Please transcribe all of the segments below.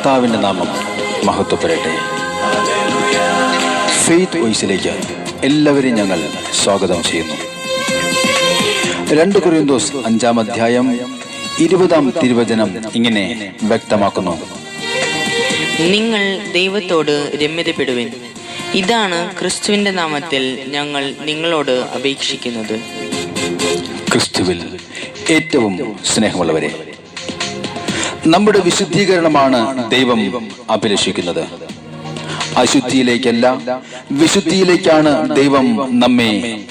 കർത്താവിൻ്റെ നാമം മഹത്വപ്പെടട്ടെ. ഫെയ്ത്ത് വോയിസിലേക്ക് എല്ലാവരെയും ഞങ്ങൾ സ്വാഗതം ചെയ്യുന്നു. 2 കൊരിന്തോസ് 5-ാം അധ്യായം 20-ാം തിരുവചനം ഇങ്ങനെ വ്യക്തമാക്കുന്നു: നിങ്ങൾ ദൈവത്തോട് രമ്യതപ്പെടുവിൻ. ഇതാണ് ക്രിസ്തുവിന്റെ നാമത്തിൽ ഞങ്ങൾ നിങ്ങളോട് അപേക്ഷിക്കുന്നത്. ക്രിസ്തുവിൽ ഏറ്റവും സ്നേഹമുള്ളവരെ, നമ്മുടെ വിശുദ്ധീകരണമാണ് ദൈവം അഭിലഷിക്കുന്നത്. അശുദ്ധിയിലേക്കല്ല, വിശുദ്ധിയിലേക്കാണ് ദൈവം നമ്മെ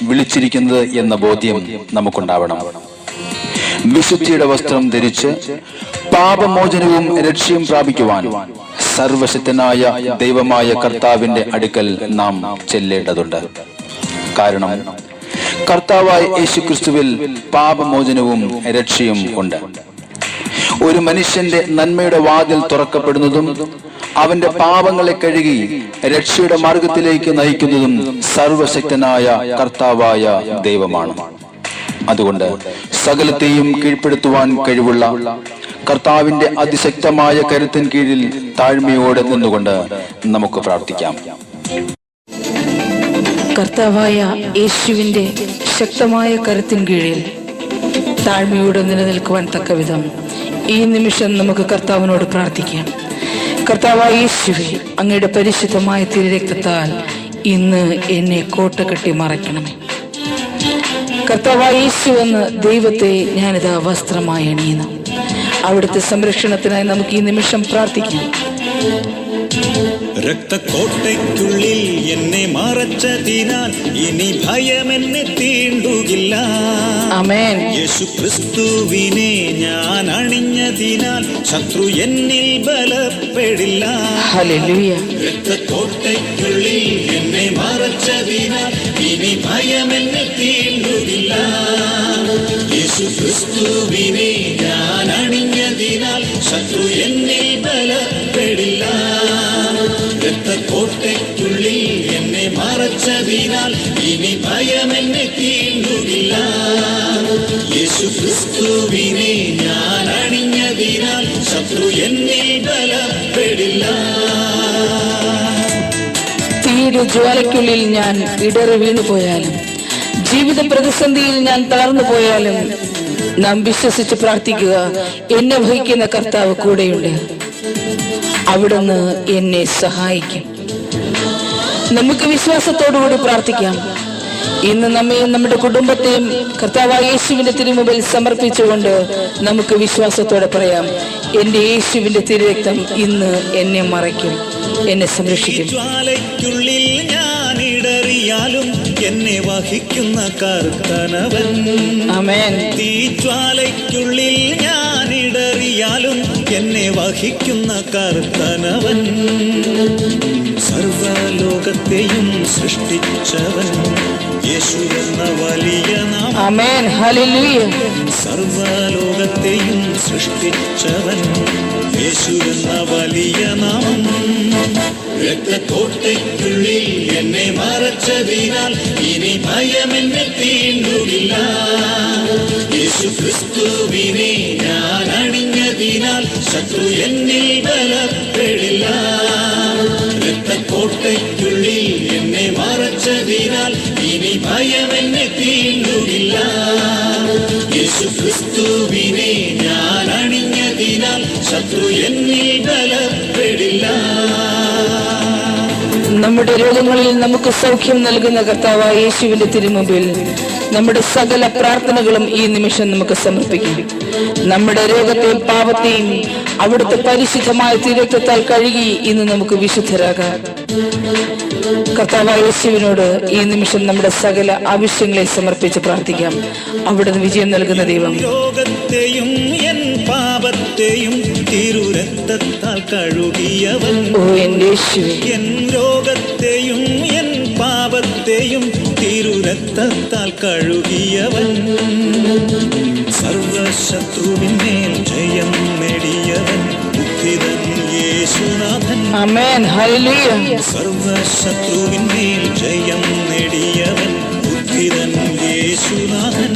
വിളിച്ചിരിക്കുന്നത് എന്ന ബോധ്യം നമുക്കുണ്ടാവണം. വിശുദ്ധിയുടെ വസ്ത്രം ധരിച്ച് പാപമോചനവും രക്ഷയും പ്രാപിക്കുവാൻ സർവശക്തനായ ദൈവമായ കർത്താവിന്റെ അടുക്കൽ നാം ചെല്ലേണ്ടതുണ്ട്. കാരണം കർത്താവായ യേശുക്രിസ്തുവിൽ പാപമോചനവും രക്ഷയും ഉണ്ട്. ഒരു മനുഷ്യന്റെ നന്മയുടെ വാതിൽ തുറക്കപ്പെടുന്നതും അവന്റെ പാപങ്ങളെ കഴുകി രക്ഷയുടെ മാർഗത്തിലേക്ക് നയിക്കുന്നതും സർവശക്തനായ കർത്താവായ ദൈവമാണ്. അതുകൊണ്ട് സകലത്തെയും കീഴ്പ്പെടുത്തുവാൻ കഴിവുള്ള കർത്താവിന്റെ അതിശക്തമായ കരുത്തിൻ കീഴിൽ താഴ്മയോടെ നിന്നുകൊണ്ട് നമുക്ക് പ്രാർത്ഥിക്കാം. കർത്താവായ യേശുവിന്റെ ശക്തമായ കരുത്തിൻ കീഴിൽ താഴ്മയോടെ നിലനിൽക്കുവാൻ തക്കവിധം ഈ നിമിഷം നമുക്ക് കർത്താവിനോട് പ്രാർത്ഥിക്കാം. കർത്താവായ യേശുവേ, അങ്ങയുടെ പരിശുദ്ധമായ തിരുരക്തത്താൽ ഇന്ന് എന്നെ കോട്ട കെട്ടി മറയ്ക്കണമേ. കർത്താവായ യേശു എന്ന ദൈവത്തെ ഞാനിതാ വസ്ത്രമായി അണിയുന്നു. അവിടുത്തെ സംരക്ഷണത്തിനായി നമുക്ക് ഈ നിമിഷം പ്രാർത്ഥിക്കാം. രക്തക്കോട്ടയ്ക്കുള്ളിൽ എന്നെ മറച്ചതിനാൽ ഇനി ഭയം എന്നെ തീണ്ടുകില്ല. ആമേൻ. യേശു ക്രിസ്തുവിനെ ഞാൻ അണിഞ്ഞതിനാൽ ശത്രു എന്നിൽ ബലപ്പെടില്ല. ഹല്ലേലൂയ. രക്തക്കോട്ടയ്ക്കുള്ളിൽ എന്നെ മറച്ചതിനാൽ ഇനി ഭയം എന്നെ തീണ്ടുകില്ല. യേശു ക്രിസ്തുവിനെ ഞാൻ അണിഞ്ഞതിനാൽ ശത്രു എന്നിൽ ബലപ്പെടില്ല. രക്തക്കോട്ടയ്ക്കുള്ളിൽ എന്നെ മറച്ചതിനാൽ ഇനി ഭയം എന്നെ തീണ്ടുകില്ല. യേശു ക്രിസ്തുവിനെ ഞാൻ അണിഞ്ഞതിനാൽ ശത്രു എന്നിൽ ബലപ്പെടില്ല. തീയുടെ ജ്വാലയ്ക്കുള്ളിൽ ഞാൻ ഇടറി വീണു പോയാലും, ജീവിത പ്രതിസന്ധിയിൽ ഞാൻ തളർന്നു പോയാലും, നാം വിശ്വസിച്ച് പ്രാർത്ഥിക്കുക. എന്നെ വഹിക്കുന്ന കർത്താവ് കൂടെയുണ്ട്. അവിടുന്ന് എന്നെ സഹായിക്കും. നമുക്ക് വിശ്വാസത്തോടുകൂടി പ്രാർത്ഥിക്കാം. ഇന്ന് നമ്മയും നമ്മുടെ കുടുംബത്തെയും കർത്താവായ യേശുവിന്റെ തിരുമുമ്പിൽ സമർപ്പിച്ചുകൊണ്ട് നമുക്ക് വിശ്വാസത്തോടെ പറയാം: എന്റെ യേശുവിന്റെ തിരുരക്തം ഇന്ന് എന്നെ മറയ്ക്കും, എന്നെ സംരക്ഷിക്കും. ജ്വാലയ്ക്കുള്ളിൽ ഞാൻ ഇടറിയാലും എന്നെ വഹിക്കുന്ന കർത്തനവൻ. ആമേൻ. തീജ്വാലയ്ക്കുള്ളിൽ ഞാൻ ഇടറിയാലും എന്നെ വഹിക്കുന്ന കർത്തനവൻ. സർവലോകത്തെയും സൃഷ്ടിച്ചവൻ യേശു എന്ന വലിയ നാമം. ആമേൻ. ഹല്ലേലൂയ. സർവലോകത്തെയും സൃഷ്ടിച്ചവൻ യേശു എന്ന വലിയ നാമം. രക്തക്കോട്ടയ്ക്കുള്ളിൽ എന്നെ മറച്ചതിനാൽ ഇനി ഭയം എന്നെ തീണ്ടുകില്ല. യേശു ക്രിസ്തുവിനെ ഞാൻ അണിഞ്ഞതിനാൽ ശത്രു എന്നിൽ ബലപ്പെടില്ല. രക്തക്കോട്ടയ്ക്കുള്ളിൽ എന്നെ മറച്ചതിനാൽ ഇനി ഭയം എന്നെ തീണ്ടുകില്ല. യേശു ക്രിസ്തുവിനെ ഞാൻ അണിഞ്ഞതിനാൽ ശത്രു എന്നിൽ ബലപ്പെടില്ല. നമ്മുടെ രോഗങ്ങളിൽ നമുക്ക് സൗഖ്യം നൽകുന്ന കർത്താവായ യേശുവിന്റെ തിരുമുമ്പിൽ നമ്മുടെ സകല പ്രാർത്ഥനകളും ഈ നിമിഷം നമുക്ക് സമർപ്പിക്കാം. നമ്മുടെ രോഗത്തെയും പാപത്തെയും അവിടുത്തെ പരിശുദ്ധമായ തിരുരക്തത്താൽ കഴുകി ഇന്ന് നമുക്ക് വിശുദ്ധരാകാം. കർത്താവായ യേശുവിനോട് ഈ നിമിഷം നമ്മുടെ സകല ആവശ്യങ്ങളെ സമർപ്പിച്ച് പ്രാർത്ഥിക്കാം. അവിടുന്ന് വിജയം നൽകുന്ന ദൈവം. രോഗത്തെയും എൻ പാപത്തെയും തിരുരക്തത്താൽ കഴുകിയവൻ. ഓ എന്റെ യേശുവേ, എൻ രോഗത്തെയും എൻ പാപത്തെയും തിരുരക്തത്താൽ കഴുകിയവൻ. സർവശത്രുവിന്മേൽ ജയം നേടിയവൻ ഉദ്ധിതൻ യേശുനാഥൻ. ആമേൻ. ഹല്ലേലൂയ. സർവശത്രുവിന്മേൽ ജയം നേടിയവൻ ഉദ്ധിതൻ യേശുനാഥൻ.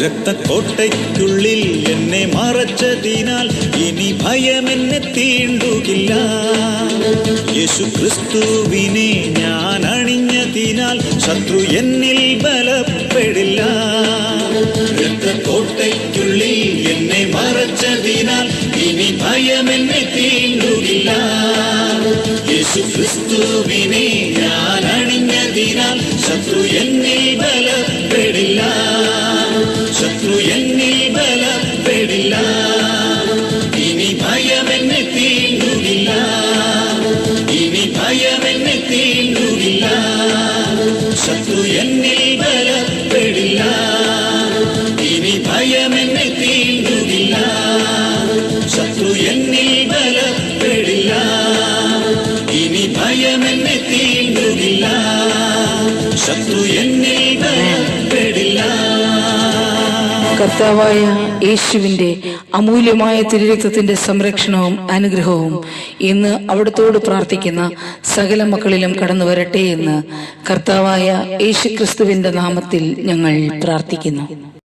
രക്തക്കോട്ടയ്ക്കുള്ളിൽ എന്നെ മറച്ചതിനാൽ ഇനി ഭയം എന്നെ തീണ്ടുകില്ല. യേശു ക്രിസ്തുവിനെ ഞാൻ അണിഞ്ഞതിനാൽ ശത്രു എന്നിൽ ബലപ്പെടില്ല. രക്തക്കോട്ടയ്ക്കുള്ളിൽ എന്നെ മറച്ചതിനാൽ ഇനി ഭയം എന്നെ തീണ്ടുകില്ല. യേശു ക്രിസ്തുവിനെ ഞാൻ അണിഞ്ഞതിനാൽ ശത്രു എന്നിൽ ബലപ്പെടില്ല. ശത്രു എന്നിൽ ബലപ്പെടില്ല. ഇനി ഭയം എന്നെ തീണ്ടുകില്ല. ഇനി ഭയം എന്നെ തീണ്ടുകില്ല. ശത്രു എന്നിൽ ബലപ്പെടില്ല. ഇനി ഭയം എന്നെ തീണ്ടുകില്ല. ശത്രു എന്നിൽ ബലപ്പെടില്ല. ഇനി ഭയം എന്നെ തീണ്ടുകില്ല. ശത്രു എന്നിൽ ബലപ്പെടില്ല. കർത്താവായ യേശുവിന്റെ അമൂല്യമായ തിരുരക്തത്തിന്റെ സംരക്ഷണവും അനുഗ്രഹവും ഇന്ന് അവിടുത്തോട് പ്രാർത്ഥിക്കുന്ന സകല മക്കളിലും കടന്നു വരട്ടെ എന്ന് കർത്താവായ യേശുക്രിസ്തുവിന്റെ നാമത്തിൽ ഞങ്ങൾ പ്രാർത്ഥിക്കുന്നു.